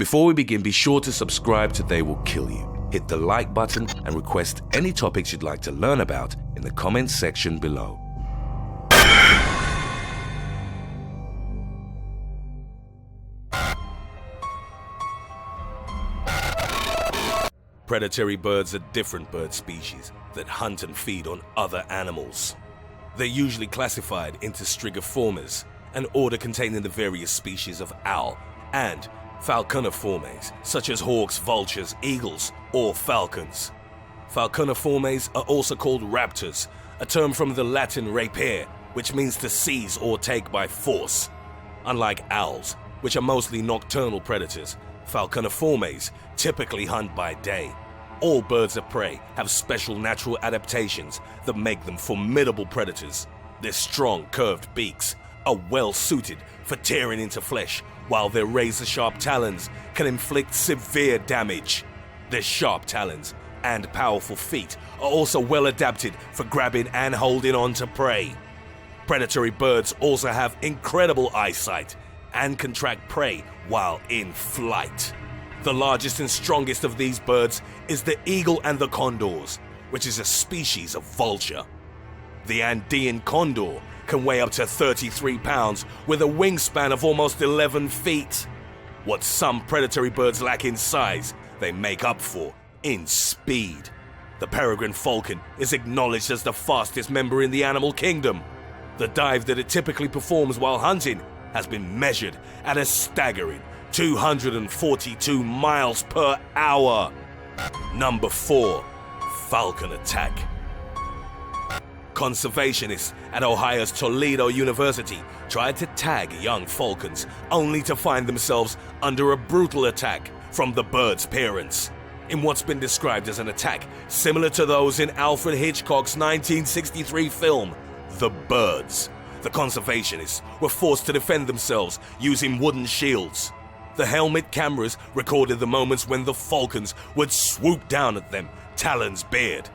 Before we begin, be sure to subscribe to They Will Kill You. Hit the like button and request any topics you'd like to learn about in the comments section below. Predatory birds are different bird species that hunt and feed on other animals. They're usually classified into Strigiformes, an order containing the various species of owl, and Falconiformes, such as hawks, vultures, eagles, or falcons. Falconiformes are also called raptors, a term from the Latin rapere, which means to seize or take by force. Unlike owls, which are mostly nocturnal predators, Falconiformes typically hunt by day. All birds of prey have special natural adaptations that make them formidable predators. Their strong, curved beaks are well suited for tearing into flesh, while their razor-sharp talons can inflict severe damage. Their sharp talons and powerful feet are also well adapted for grabbing and holding on to prey. Predatory birds also have incredible eyesight and can track prey while in flight. The largest and strongest of these birds is the eagle and the condors, which is a species of vulture. The Andean condor can weigh up to 33 pounds with a wingspan of almost 11 feet. What some predatory birds lack in size, they make up for in speed. The peregrine falcon is acknowledged as the fastest member in the animal kingdom. The dive that it typically performs while hunting has been measured at a staggering 242 miles per hour. Number 4. Falcon attack. Conservationists at Ohio's Toledo University tried to tag young falcons only to find themselves under a brutal attack from the birds' parents, in what's been described as an attack similar to those in Alfred Hitchcock's 1963 film, The Birds. The conservationists were forced to defend themselves using wooden shields. The helmet cameras recorded the moments when the falcons would swoop down at them, talons bared.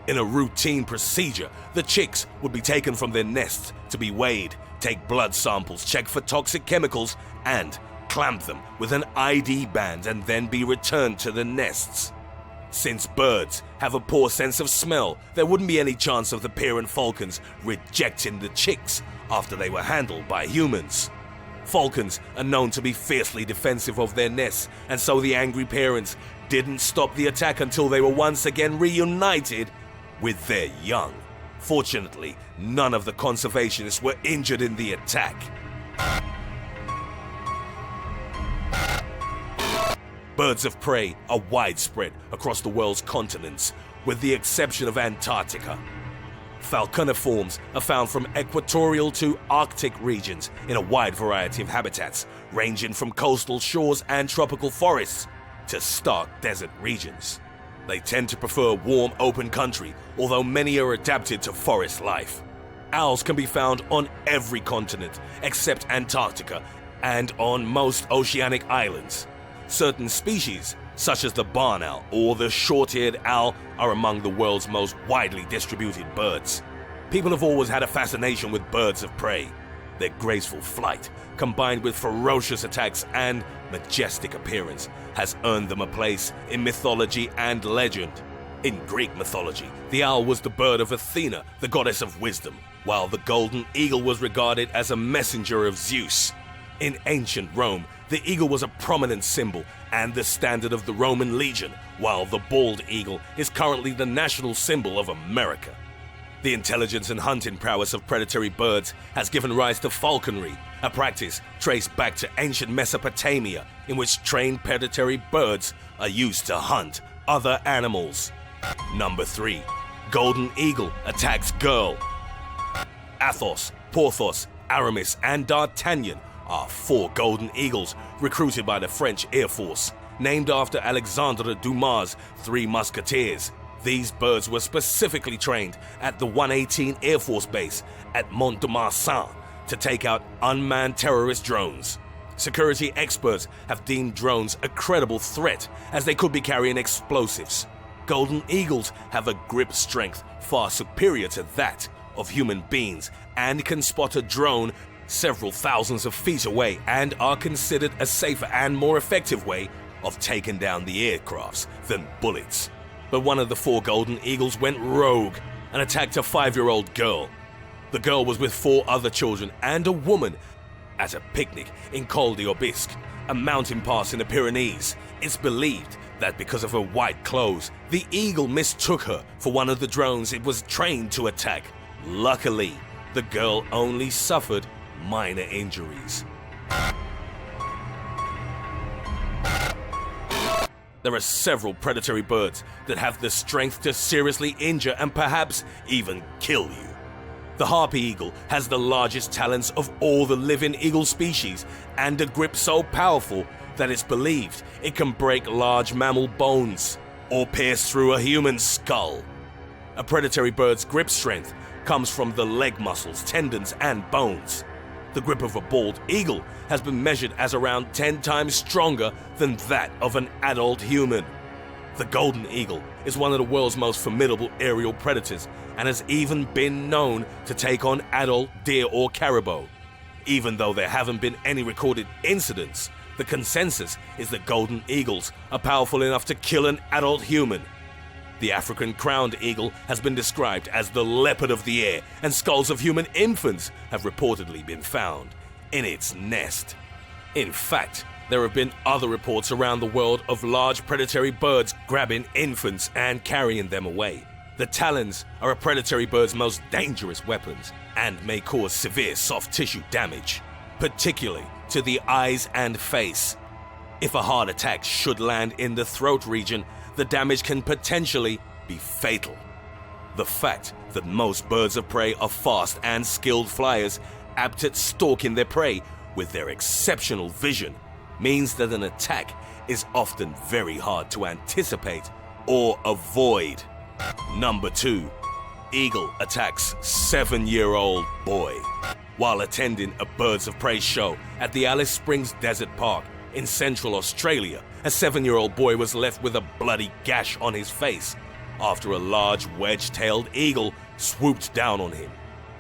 In a routine procedure, the chicks would be taken from their nests to be weighed, take blood samples, check for toxic chemicals, and clamp them with an ID band and then be returned to the nests. Since birds have a poor sense of smell, there wouldn't be any chance of the parent falcons rejecting the chicks after they were handled by humans. Falcons are known to be fiercely defensive of their nests, and so the angry parents didn't stop the attack until they were once again reunited with their young. Fortunately, none of the conservationists were injured in the attack. Birds of prey are widespread across the world's continents, with the exception of Antarctica. Falconiformes are found from equatorial to Arctic regions in a wide variety of habitats, ranging from coastal shores and tropical forests to stark desert regions. They tend to prefer warm, open country, although many are adapted to forest life. Owls can be found on every continent except Antarctica and on most oceanic islands. Certain species, such as the barn owl or the short-eared owl, are among the world's most widely distributed birds. People have always had a fascination with birds of prey. Their graceful flight, combined with ferocious attacks and majestic appearance, has earned them a place in mythology and legend. In Greek mythology, the owl was the bird of Athena, the goddess of wisdom, while the golden eagle was regarded as a messenger of Zeus. In ancient Rome, the eagle was a prominent symbol and the standard of the Roman legion, while the bald eagle is currently the national symbol of America. The intelligence and hunting prowess of predatory birds has given rise to falconry, a practice traced back to ancient Mesopotamia in which trained predatory birds are used to hunt other animals. Number 3. Golden eagle attacks girl. Athos, Porthos, Aramis, and D'Artagnan are 4 golden eagles recruited by the French Air Force, named after Alexandre Dumas' Three Musketeers. These birds were specifically trained at the 118 Air Force Base at Mont-de-Marsan to take out unmanned terrorist drones. Security experts have deemed drones a credible threat as they could be carrying explosives. Golden eagles have a grip strength far superior to that of human beings and can spot a drone several thousands of feet away and are considered a safer and more effective way of taking down the aircrafts than bullets. But one of the 4 golden eagles went rogue and attacked a 5-year-old girl. The girl was with 4 other children and a woman at a picnic in Col d'Aubisque, a mountain pass in the Pyrenees. It's believed that because of her white clothes, the eagle mistook her for one of the drones it was trained to attack. Luckily, the girl only suffered minor injuries. There are several predatory birds that have the strength to seriously injure and perhaps even kill you. The harpy eagle has the largest talons of all the living eagle species and a grip so powerful that it's believed it can break large mammal bones or pierce through a human skull. A predatory bird's grip strength comes from the leg muscles, tendons, and bones. The grip of a bald eagle has been measured as around 10 times stronger than that of an adult human. The golden eagle is one of the world's most formidable aerial predators and has even been known to take on adult deer or caribou. Even though there haven't been any recorded incidents, the consensus is that golden eagles are powerful enough to kill an adult human. The African crowned eagle has been described as the leopard of the air, and skulls of human infants have reportedly been found in its nest. In fact, there have been other reports around the world of large predatory birds grabbing infants and carrying them away. The talons are a predatory bird's most dangerous weapons and may cause severe soft tissue damage, particularly to the eyes and face. If a hard attack should land in the throat region, the damage can potentially be fatal. The fact that most birds of prey are fast and skilled flyers, apt at stalking their prey with their exceptional vision, means that an attack is often very hard to anticipate or avoid. Number 2. Eagle attacks 7-year-old boy. While attending a birds of prey show at the Alice Springs Desert Park in Central Australia, a 7-year-old boy was left with a bloody gash on his face after a large wedge-tailed eagle swooped down on him.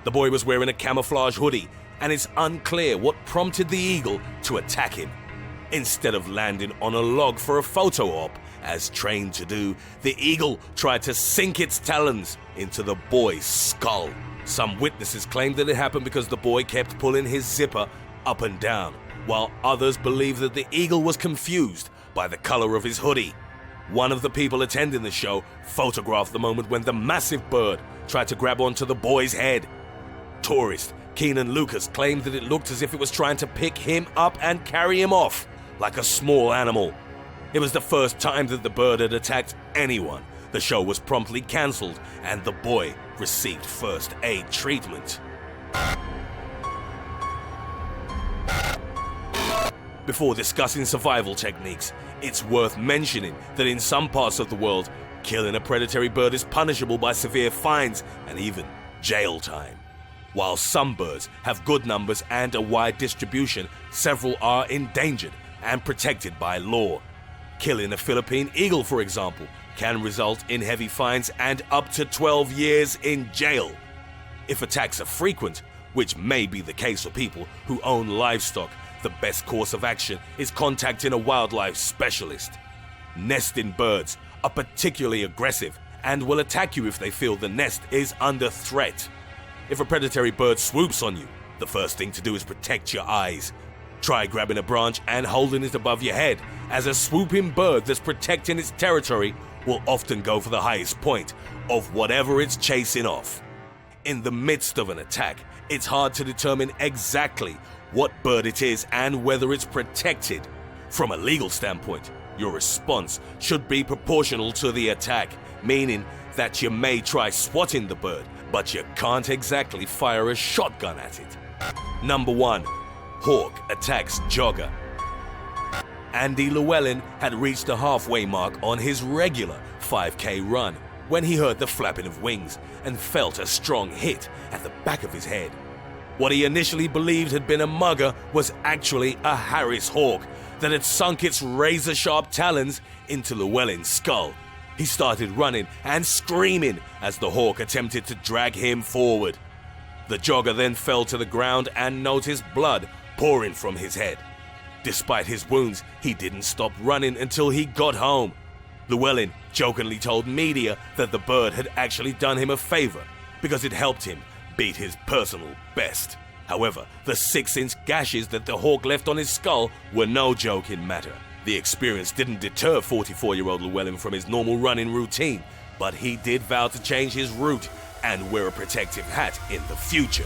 The boy was wearing a camouflage hoodie, and it's unclear what prompted the eagle to attack him. Instead of landing on a log for a photo op, as trained to do, the eagle tried to sink its talons into the boy's skull. Some witnesses claimed that it happened because the boy kept pulling his zipper up and down, while others believe that the eagle was confused by the color of his hoodie. One of the people attending the show photographed the moment when the massive bird tried to grab onto the boy's head. Tourist Keenan Lucas claimed that it looked as if it was trying to pick him up and carry him off like a small animal. It was the first time that the bird had attacked anyone. The show was promptly cancelled and the boy received first aid treatment. Before discussing survival techniques, it's worth mentioning that in some parts of the world, killing a predatory bird is punishable by severe fines and even jail time. While some birds have good numbers and a wide distribution, several are endangered and protected by law. Killing a Philippine eagle, for example, can result in heavy fines and up to 12 years in jail. If attacks are frequent, which may be the case for people who own livestock, the best course of action is contacting a wildlife specialist. Nesting birds are particularly aggressive and will attack you if they feel the nest is under threat. If a predatory bird swoops on you, the first thing to do is protect your eyes. Try grabbing a branch and holding it above your head, as a swooping bird that's protecting its territory will often go for the highest point of whatever it's chasing off. In the midst of an attack, it's hard to determine exactly what bird it is and whether it's protected. From a legal standpoint, your response should be proportional to the attack, meaning that you may try swatting the bird, but you can't exactly fire a shotgun at it. Number 1. Hawk attacks jogger. Andy Llewellyn had reached the halfway mark on his regular 5K run when he heard the flapping of wings and felt a strong hit at the back of his head. What he initially believed had been a mugger was actually a Harris hawk that had sunk its razor-sharp talons into Llewellyn's skull. He started running and screaming as the hawk attempted to drag him forward. The jogger then fell to the ground and noticed blood pouring from his head. Despite his wounds, he didn't stop running until he got home. Llewellyn jokingly told media that the bird had actually done him a favor because it helped him beat his personal best. However, the 6-inch gashes that the hawk left on his skull were no joking matter. The experience didn't deter 44-year-old Llewellyn from his normal running routine, but he did vow to change his route and wear a protective hat in the future.